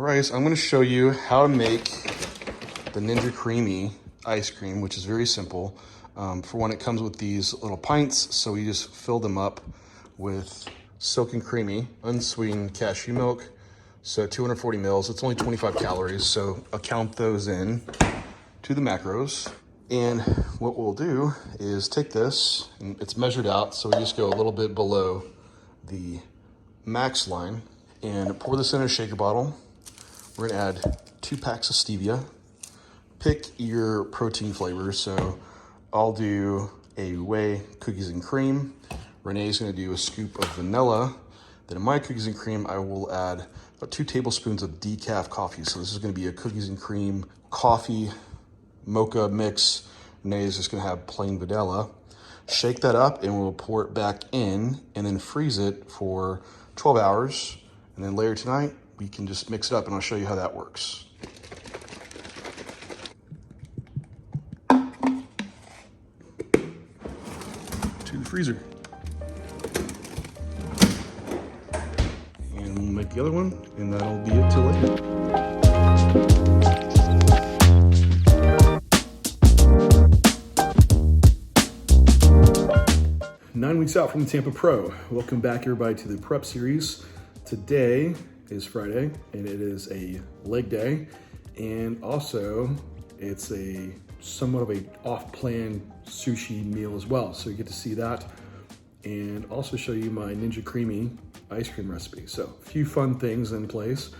All right, so I'm gonna show you how to make the Ninja Creamy ice cream, which is very simple. For one, it comes with these little pints, so you just fill them up with Silk and Creamy, unsweetened cashew milk. So 240 mils, it's only 25 calories, so I'll count those in to the macros. And what we'll do is take this, and it's measured out, so we just go a little bit below the max line, and pour this in a shaker bottle. We're gonna add 2 packs of stevia. Pick your protein flavors, so I'll do a whey cookies and cream. Renee's gonna do a scoop of vanilla. Then in my cookies and cream, I will add about 2 tablespoons of decaf coffee. So this is gonna be a cookies and cream coffee mocha mix. Renee is just gonna have plain vanilla. Shake that up and we'll pour it back in and then freeze it for 12 hours. And then later tonight, we can just mix it up and I'll show you how that works. To the freezer. And we'll make the other one and that'll be it till later. 9 weeks out from the Tampa Pro. Welcome back everybody to the prep series. Today is Friday and it is a leg day, and also it's a somewhat of a off-plan sushi meal as well. So you get to see that and also show you my Ninja Creamy ice cream recipe. So a few fun things in place.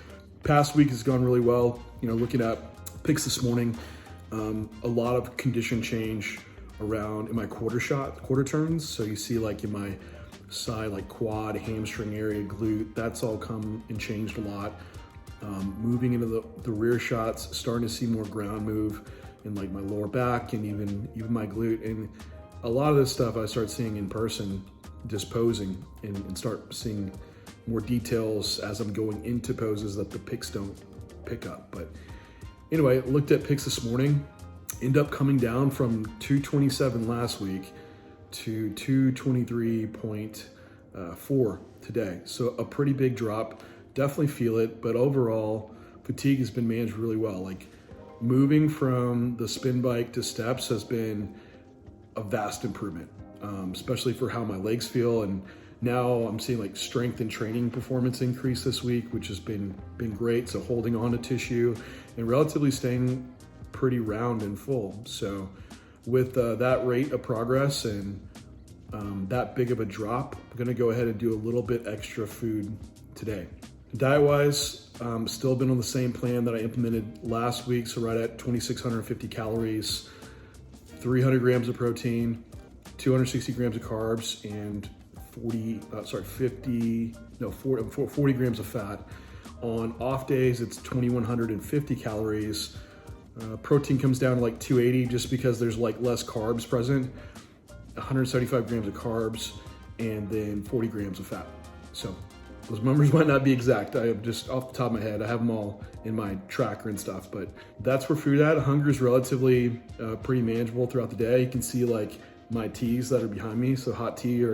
Past week has gone really well. You know, looking at pics this morning, a lot of condition change around in my quarter turns. So you see like in my side, like quad, hamstring area, glute, that's all come and changed a lot. Moving into the rear shots, starting to see more ground move in like my lower back and even my glute. And a lot of this stuff I start seeing in person, just posing and start seeing more details as I'm going into poses that the pics don't pick up. But anyway, looked at pics this morning. End up coming down from 227 last week to 223.4 today. So a pretty big drop, definitely feel it, but overall fatigue has been managed really well. Like moving from the spin bike to steps has been a vast improvement, especially for how my legs feel. And now I'm seeing like strength and training performance increase this week, which has been great. So holding on to tissue and relatively staying pretty round and full. So with that rate of progress and that big of a drop, I'm gonna go ahead and do a little bit extra food today. Diet-wise, still been on the same plan that I implemented last week. So right at 2,650 calories, 300 grams of protein, 260 grams of carbs, and 40 grams of fat. On off days, it's 2,150 calories. Protein comes down to like 280 just because there's like less carbs present, 175 grams of carbs, and then 40 grams of fat. So those numbers might not be exact. I have just off the top of my head, I have them all in my tracker and stuff, but that's where food at. Hunger is relatively pretty manageable throughout the day. You can see like my teas that are behind me. So hot tea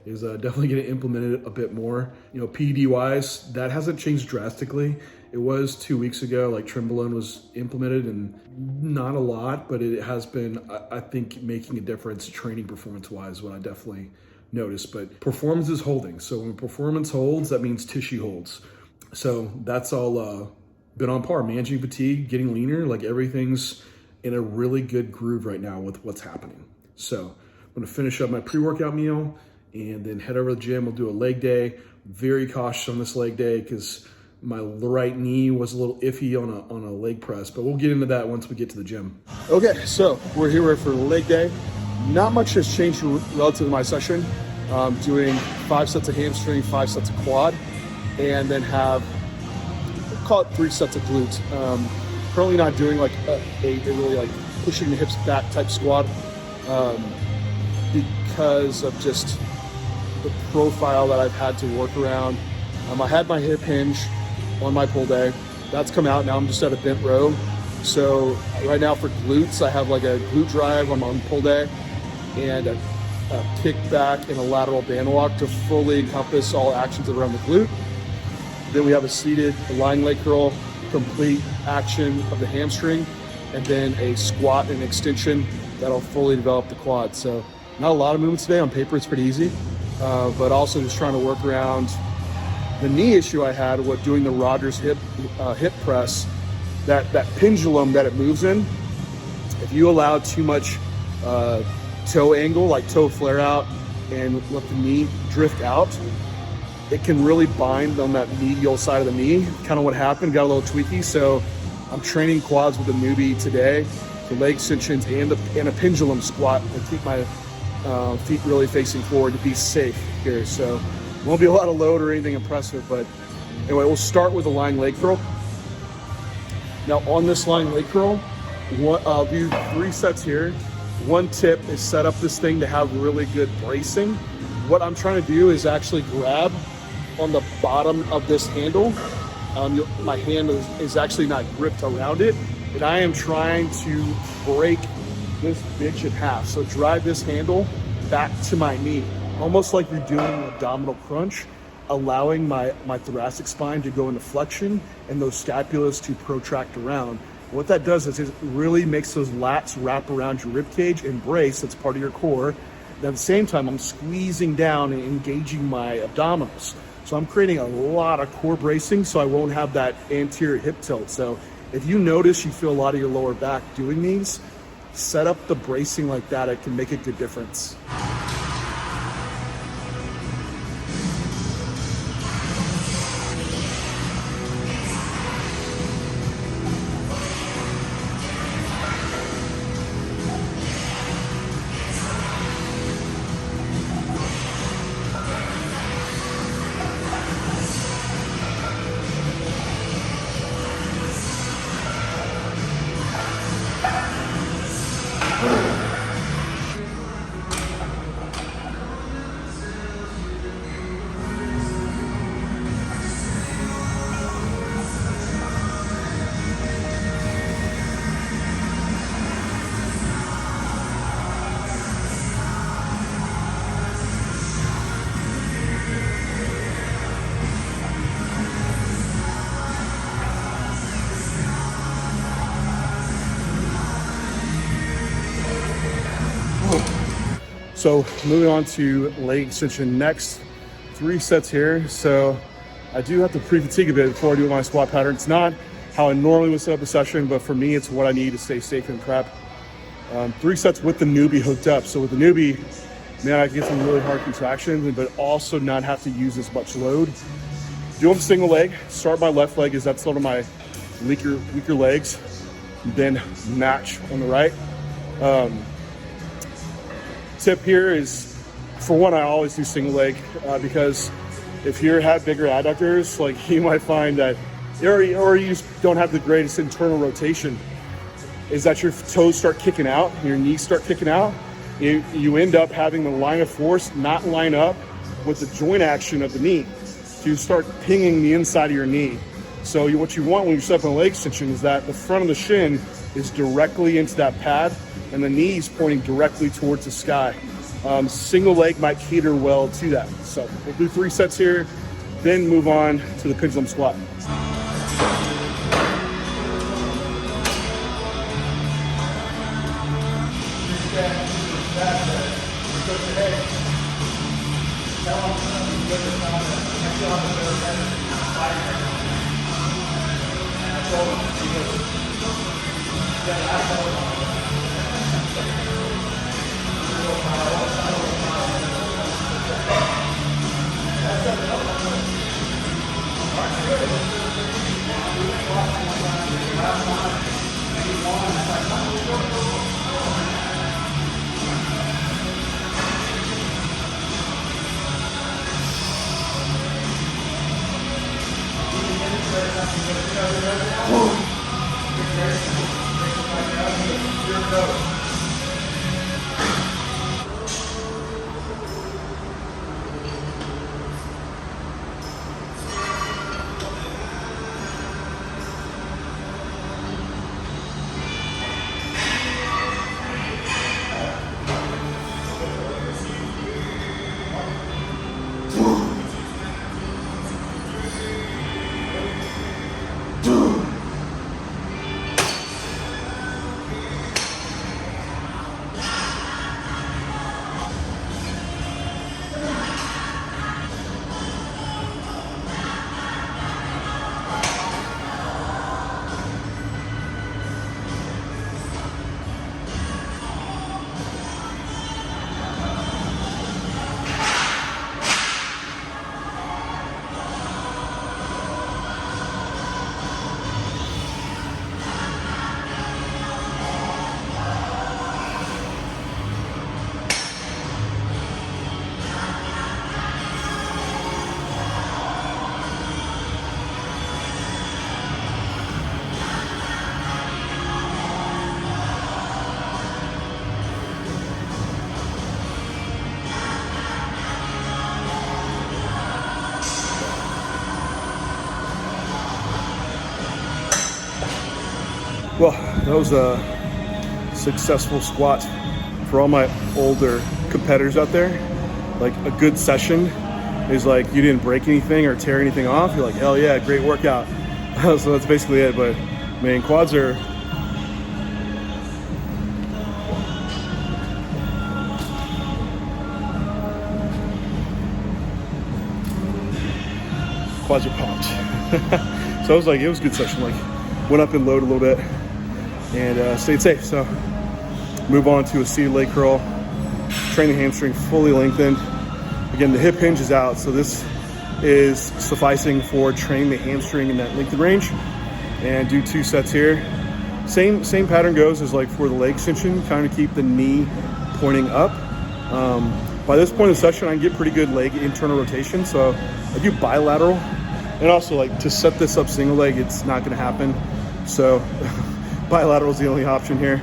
is definitely getting implemented a bit more. You know, PED wise, that hasn't changed drastically. It was 2 weeks ago, like Trenbolone was implemented, and not a lot, but it has been, I think, making a difference training performance wise, what I definitely noticed. But performance is holding. So when performance holds, that means tissue holds. So that's all been on par. Managing fatigue, getting leaner, like everything's in a really good groove right now with what's happening. So I'm gonna finish up my pre-workout meal and then head over to the gym. We'll do a leg day. Very cautious on this leg day because my right knee was a little iffy on a leg press, but we'll get into that once we get to the gym. Okay, so we're here for leg day. Not much has changed relative to my session. Doing 5 sets of hamstring, 5 sets of quad, and then call it 3 sets of glute. Currently not doing like a really like pushing the hips back type squat because of just the profile that I've had to work around. I had my hip hinge on my pull day. That's come out. Now I'm just at a bent row. So right now for glutes, I have like a glute drive on my pull day and a kick back and a lateral band walk to fully encompass all actions around the glute. Then we have a seated lying leg curl complete action of the hamstring, and then a squat and extension that'll fully develop the quad. So not a lot of movements today. On paper, it's pretty easy, but also just trying to work around the knee issue I had with doing the Rogers hip press. That pendulum that it moves in, if you allow too much toe angle, like toe flare out, and let the knee drift out, it can really bind on that medial side of the knee. Kind of what happened, got a little tweaky. So I'm training quads with a newbie today, the leg extensions and a pendulum squat to keep my feet really facing forward to be safe here. So won't be a lot of load or anything impressive, but anyway, we'll start with a lying leg curl. Now on this lying leg curl, I'll do 3 sets here. One tip is set up this thing to have really good bracing. What I'm trying to do is actually grab on the bottom of this handle. My hand is actually not gripped around it, and I am trying to break this bitch in half. So drive this handle back to my knee, almost like you're doing an abdominal crunch, allowing my thoracic spine to go into flexion and those scapulas to protract around. What that does is it really makes those lats wrap around your rib cage and brace. That's part of your core. And at the same time, I'm squeezing down and engaging my abdominals. So I'm creating a lot of core bracing so I won't have that anterior hip tilt. So if you notice you feel a lot of your lower back doing these, set up the bracing like that. It can make a good difference. So moving on to leg extension next, 3 sets here. So I do have to pre-fatigue a bit before I do my squat pattern. It's not how I normally would set up a session, but for me, it's what I need to stay safe and prep. 3 sets with the newbie hooked up. So with the newbie, man, I can get some really hard contractions, but also not have to use as much load. Do them single leg. Start my left leg, as that's sort of my weaker legs. Then match on the right. Tip here is, for one, I always do single leg because if you have bigger adductors, like you might find that, or you just don't have the greatest internal rotation, is that your toes start kicking out, your knees start kicking out. You end up having the line of force not line up with the joint action of the knee. So you start pinging the inside of your knee. So what you want when you set up a leg extension is that the front of the shin is directly into that pad and the knees pointing directly towards the sky. Single leg might cater well to that. So we'll do 3 sets here, then move on to the pendulum squat. Well, that was a successful squat for all my older competitors out there. Like, a good session is like you didn't break anything or tear anything off. You're like, hell yeah, great workout. So that's basically it. But man, quads are pumped. So it was a good session. Like, went up and load a little bit and stayed safe. So move on to a seated leg curl. Train the hamstring fully lengthened. Again, the hip hinge is out, so this is sufficing for training the hamstring in that lengthened range. And do 2 sets here. Same pattern goes as like for the leg extension. Kind of keep the knee pointing up. By this point in the session, I can get pretty good leg internal rotation, so I do bilateral. And also, like, to set this up single leg, it's not going to happen. So bilateral is the only option here.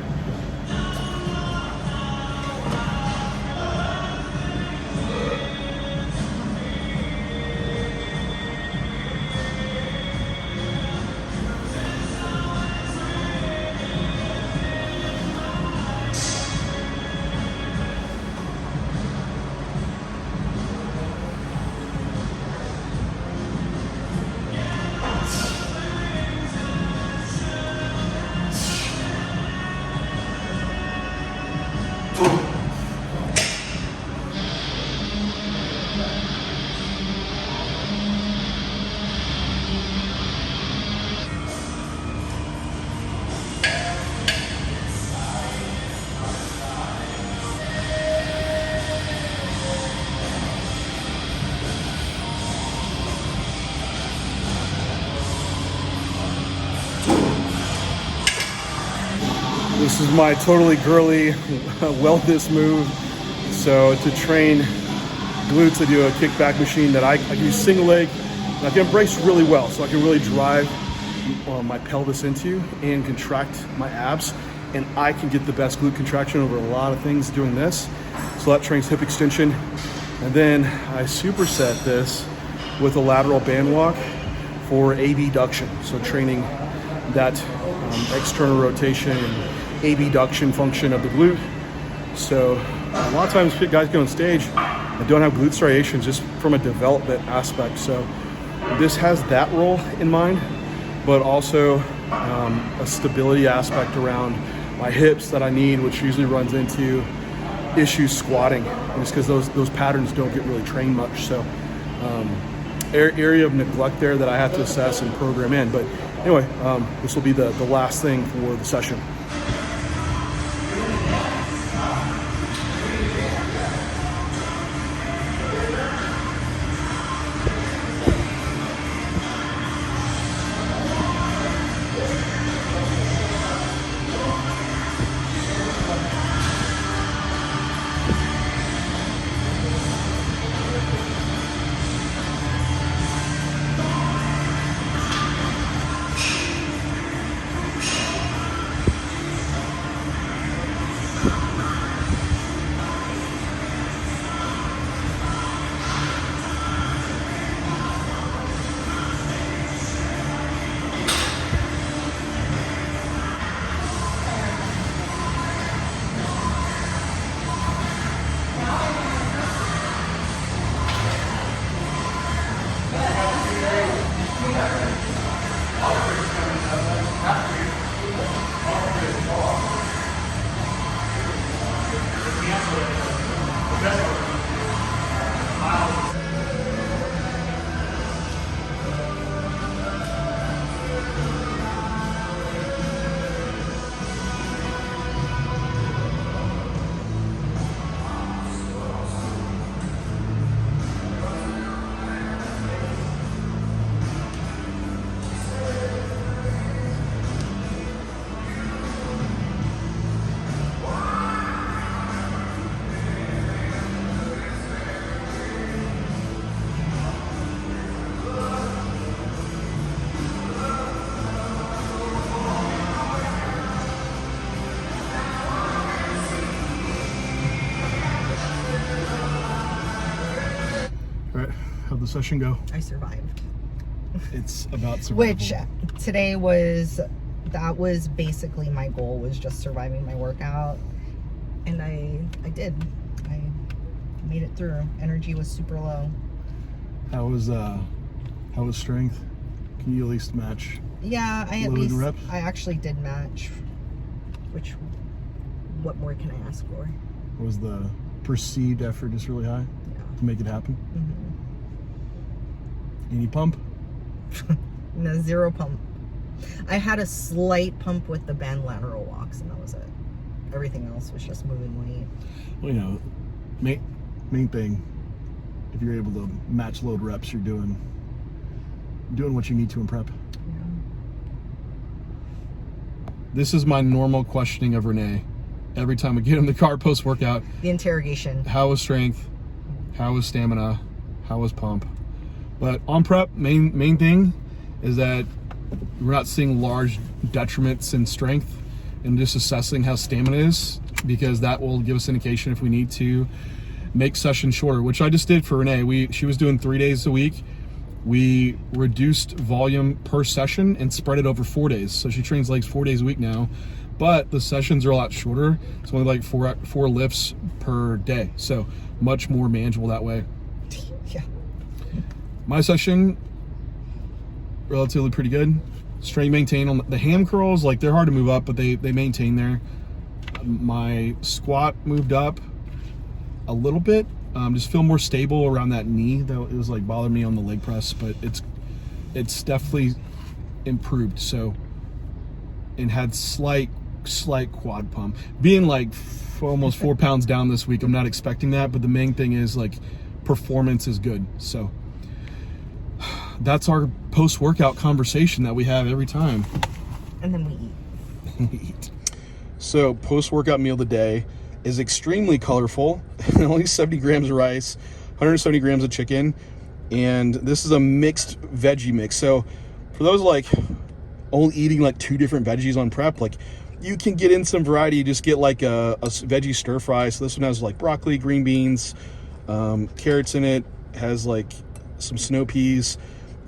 This is my totally girly wellness move. So to train glutes, I do a kickback machine that I use single leg. And I can brace really well, so I can really drive my pelvis into and contract my abs. And I can get the best glute contraction over a lot of things doing this. So that trains hip extension. And then I superset this with a lateral band walk for abduction. So training that external rotation and abduction function of the glute. So a lot of times guys go on stage and don't have glute striations just from a development aspect. So this has that role in mind, but also a stability aspect around my hips that I need, which usually runs into issues squatting, just because those patterns don't get really trained much. So area of neglect there that I have to assess and program in. But anyway, this will be the last thing for the session. How'd the session go? I survived. It's about survival. Which today was that was basically my goal, was just surviving my workout. And I did. I made it through. Energy was super low. How was strength? Can you at least match? Yeah, reps? I actually did match. What more can I ask for? Was the perceived effort just really high to make it happen? Mm-hmm. Any pump? No, zero pump. I had a slight pump with the band lateral walks, and that was it. Everything else was just moving weight. Well, you know, main thing, if you're able to match load reps, you're doing what you need to in prep. Yeah. This is my normal questioning of Renee. Every time we get in the car post-workout. The interrogation. How was strength? How was stamina? How was pump? But on prep, main thing is that we're not seeing large detriments in strength, and just assessing how stamina is, because that will give us indication if we need to make sessions shorter, which I just did for Renee. She was doing 3 days a week. We reduced volume per session and spread it over 4 days. So she trains legs 4 days a week now, but the sessions are a lot shorter. It's only like four lifts per day. So much more manageable that way. Yeah. My session, relatively pretty good. Strength maintain on the ham curls, like they're hard to move up, but they maintain there. My squat moved up a little bit. Just feel more stable around that knee, though it was like bothering me on the leg press, but it's definitely improved. So, and had slight quad pump. Being like almost 4 pounds down this week, I'm not expecting that, but the main thing is like performance is good. So that's our post-workout conversation that we have every time. And then we eat. So post-workout meal of the day is extremely colorful. Only 70 grams of rice, 170 grams of chicken, and this is a mixed veggie mix. So for those like only eating like 2 different veggies on prep, like you can get in some variety. You just get like a veggie stir fry. So this one has like broccoli, green beans, carrots in it, has like some snow peas.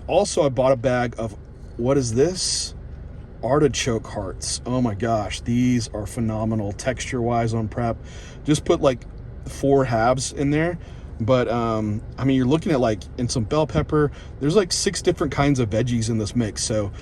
Also, I bought a bag of, what is this? Artichoke hearts. Oh my gosh, these are phenomenal texture wise on prep. Just put like 4 halves in there, but I mean, you're looking at like, and some bell pepper. There's like 6 different kinds of veggies in this mix, so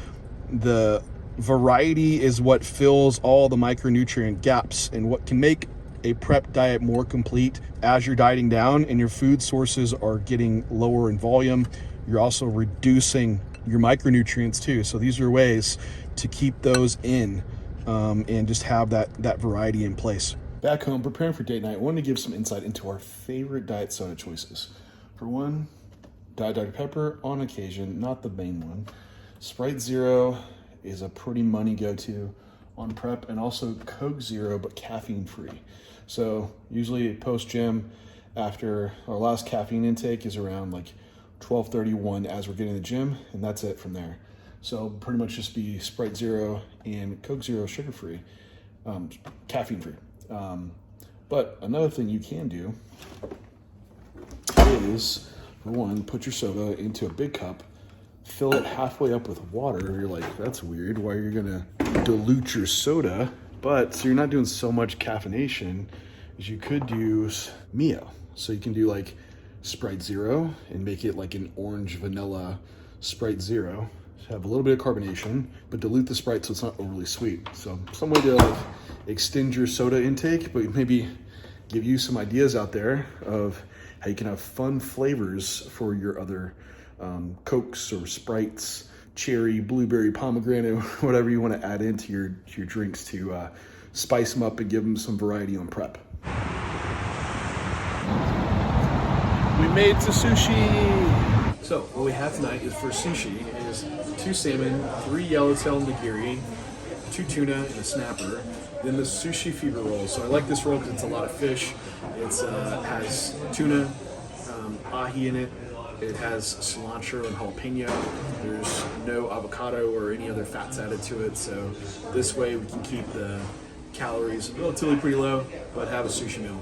the variety is what fills all the micronutrient gaps and what can make a prep diet more complete. As you're dieting down and your food sources are getting lower in volume, you're also reducing your micronutrients too. So these are ways to keep those in and just have that variety in place. Back home, preparing for date night, I wanted to give some insight into our favorite diet soda choices. For one, Diet Dr. Pepper on occasion, not the main one. Sprite Zero is a pretty money go-to on prep, and also Coke Zero, but caffeine free. So usually post-gym, after our last caffeine intake is around like 12:31 as we're getting to the gym, and that's it from there. So pretty much just be Sprite Zero and Coke Zero sugar-free, caffeine-free. But another thing you can do is, for one, put your soda into a big cup, fill it halfway up with water. You're like, that's weird. Why are you gonna dilute your soda? But so you're not doing so much caffeination, is you could use Mio. So you can do like Sprite Zero and make it like an orange vanilla Sprite Zero. Have a little bit of carbonation, but dilute the Sprite so it's not overly sweet. So some way to like extend your soda intake, but maybe give you some ideas out there of how you can have fun flavors for your other Cokes or Sprites, cherry, blueberry, pomegranate, whatever you want to add into your drinks to spice them up and give them some variety on prep. We made to sushi. So what we have tonight is for sushi is 2 salmon, 3 yellowtail nigiri, 2 tuna, and a snapper. Then the sushi fever roll. So I like this roll because it's a lot of fish. It has tuna, ahi in it. It has cilantro and jalapeno. There's no avocado or any other fats added to it. So this way we can keep the calories relatively pretty low, but have a sushi meal.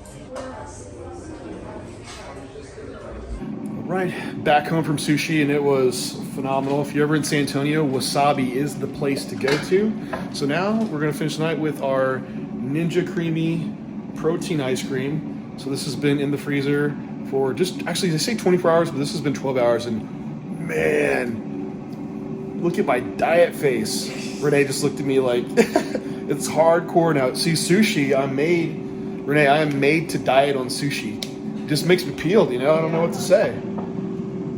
All Right, back home from sushi, and it was phenomenal. If you're ever in San Antonio, wasabi is the place to go to. So now we're gonna finish the night with our Ninja Creamy protein ice cream. So this has been in the freezer for just, actually they say 24 hours, but this has been 12 hours, and man, look at my diet face. Renee just looked at me like, it's hardcore now. See, sushi, Renee, I am made to diet on sushi. It just makes me peeled, you know, I don't know what to say.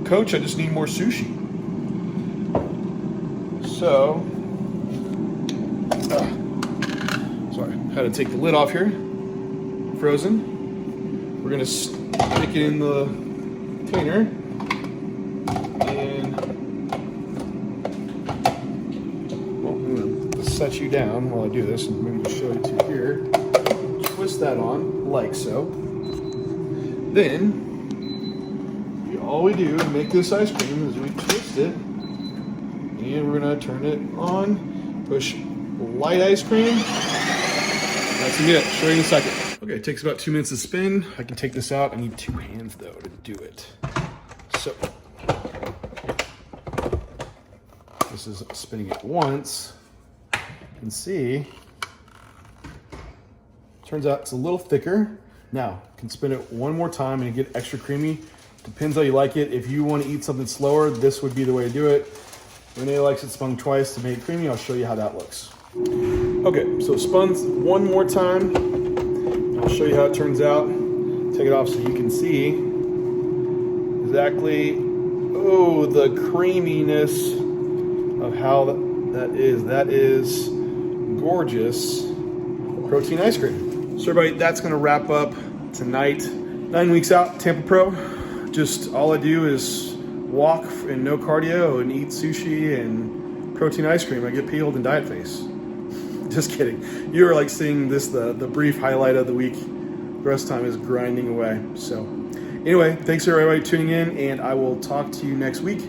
Coach, I just need more sushi. So, sorry, had to take the lid off here. Frozen. We're gonna stick it in the container, and well, I'm gonna set you down while I do this, and maybe just show you to here. Twist that on like so. Then all we do to make this ice cream is we twist it, and we're gonna turn it on, push light ice cream. That's gonna be it. Show you in a second. Okay, it takes about 2 minutes to spin. I can take this out. I need 2 hands though to do it. So this is spinning it once. You can see, turns out it's a little thicker. Now, you can spin it one more time and you get extra creamy. Depends how you like it. If you want to eat something slower, this would be the way to do it. Renee likes it spun twice to make it creamy. I'll show you how that looks. Okay, so spun one more time. I'll show you how it turns out. Take it off so you can see exactly, oh, the creaminess of how that is. That is gorgeous protein ice cream. So everybody, that's gonna wrap up tonight. 9 weeks out, Tampa Pro. Just all I do is walk and no cardio and eat sushi and protein ice cream. I get peeled and diet face. Just kidding. You are like seeing this, the brief highlight of the week. The rest of the time is grinding away. So anyway, thanks everybody tuning in, and I will talk to you next week.